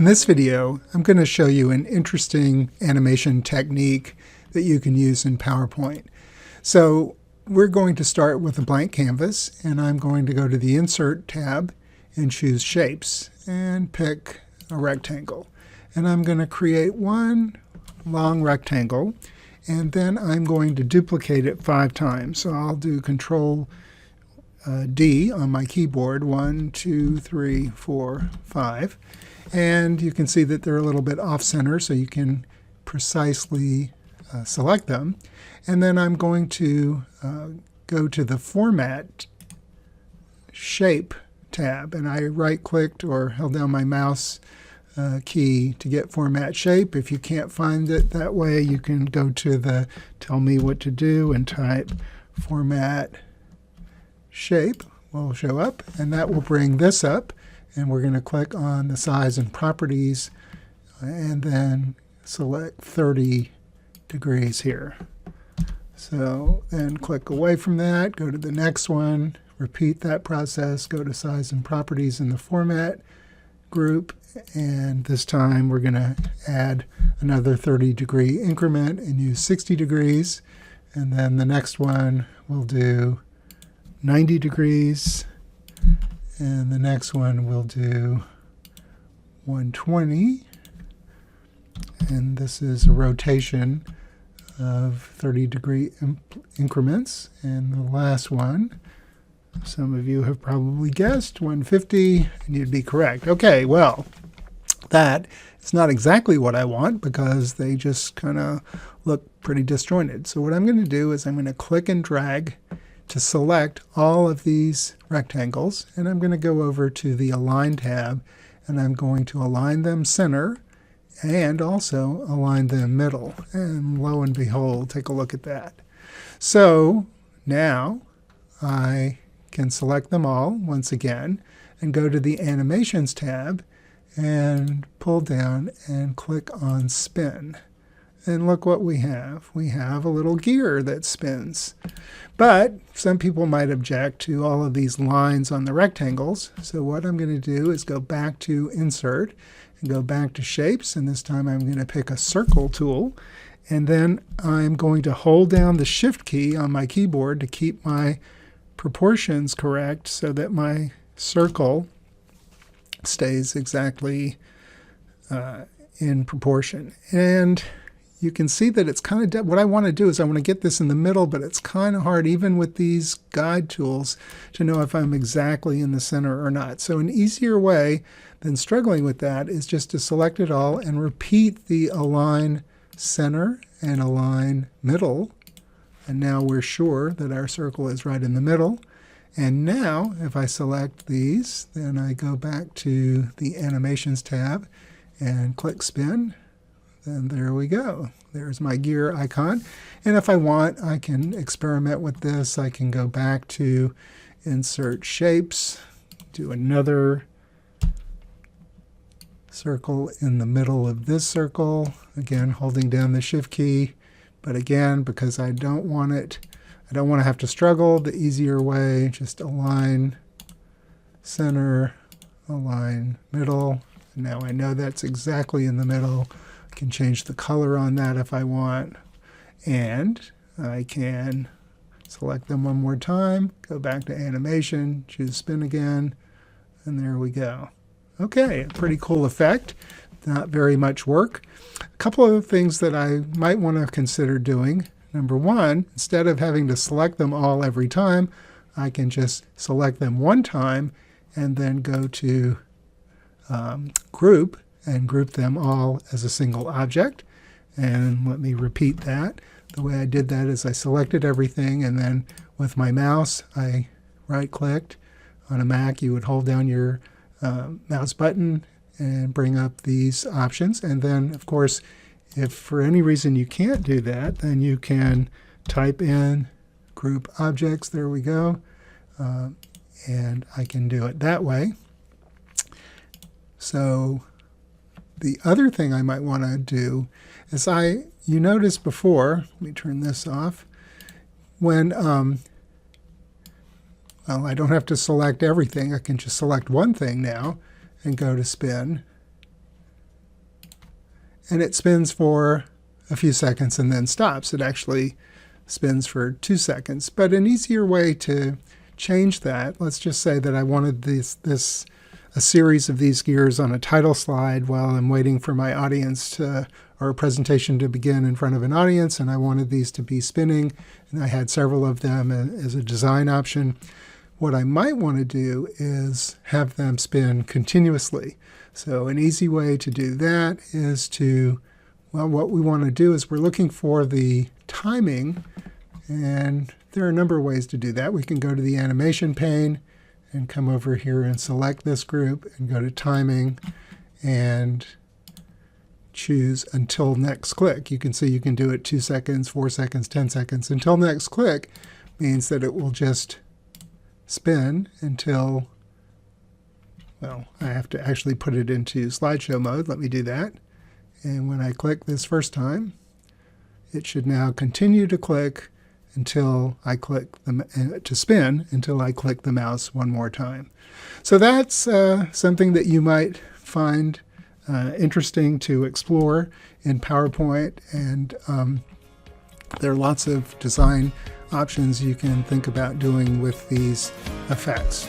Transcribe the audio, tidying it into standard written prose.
In this video, I'm going to show you an interesting animation technique that you can use in PowerPoint. So we're going to start with a blank canvas, and I'm going to go to the Insert tab and choose Shapes and pick a rectangle. And I'm going to create one long rectangle, and then I'm going to duplicate it 5 times. So I'll do Control D on my keyboard, 1, 2, 3, 4, 5. And you can see that they're a little bit off-center, so you can precisely select them. And then I'm going to go to the Format Shape tab, and I right-clicked or held down my mouse key to get Format Shape. If you can't find it that way, you can go to the Tell Me What to Do and type Format Shape will show up, and that will bring this up. And we're going to click on the size and properties and then select 30 degrees here. So then click away from that, go to the next one, repeat that process, go to size and properties in the format group, and this time we're going to add another 30-degree increment and use 60 degrees. And then the next one we'll do 90 degrees. And the next one we'll do 120. And this is a rotation of 30-degree increments. And the last one, some of you have probably guessed, 150, and you'd be correct. Okay, well, that is not exactly what I want because they just kind of look pretty disjointed. So what I'm going to do is I'm going to click and drag to select all of these rectangles, and I'm going to go over to the Align tab, and I'm going to align them center and also align them middle. And lo and behold, take a look at that. So now I can select them all once again and go to the Animations tab and pull down and click on Spin. And look what we have. We have a little gear that spins. But some people might object to all of these lines on the rectangles. So what I'm going to do is go back to Insert and go back to Shapes. And this time I'm going to pick a circle tool. And then I'm going to hold down the Shift key on my keyboard to keep my proportions correct so that my circle stays exactly in proportion. And you can see that it's kind of, what I want to do is I want to get this in the middle, but it's kind of hard, even with these guide tools, to know if I'm exactly in the center or not. So an easier way than struggling with that is just to select it all and repeat the Align Center and Align Middle. And now we're sure that our circle is right in the middle. And now, if I select these, then I go back to the Animations tab and click Spin. And there we go. There's my gear icon. And if I want, I can experiment with this. I can go back to Insert Shapes, do another circle in the middle of this circle, again holding down the Shift key. But again, because I don't want to have to struggle, the easier way, just align center, align middle. And now I know that's exactly in the middle. I can change the color on that if I want, and I can select them one more time, go back to Animation, choose Spin again, and there we go. Okay, a pretty cool effect. Not very much work. A couple of things that I might want to consider doing. Number one, instead of having to select them all every time, I can just select them one time and then go to Group and group them all as a single object. And let me repeat that. The way I did that is I selected everything, and then with my mouse I right-clicked. On a Mac you would hold down your mouse button and bring up these options. And then of course, if for any reason you can't do that, then you can type in Group Objects. There we go. And I can do it that way. So the other thing I might want to do is you noticed before, let me turn this off, when, well, I don't have to select everything. I can just select one thing now and go to Spin. and it spins for a few seconds and then stops. It actually spins for 2 seconds. But an easier way to change that, let's just say that I wanted a series of these gears on a title slide while I'm waiting for my audience or a presentation to begin in front of an audience, and I wanted these to be spinning, and I had several of them as a design option. What I might want to do is have them spin continuously. So an easy way to do that is what we want to do is we're looking for the timing, and there are a number of ways to do that. We can go to the animation pane and come over here and select this group and go to timing and choose until next click. You can see you can do it 2 seconds, 4 seconds, 10 seconds. Until next click means that it will just spin until, well, I have to actually put it into slideshow mode. Let me do that. And when I click this first time, it should now continue to click until I click to spin until I click the mouse one more time. So that's something that you might find interesting to explore in PowerPoint, and there are lots of design options you can think about doing with these effects.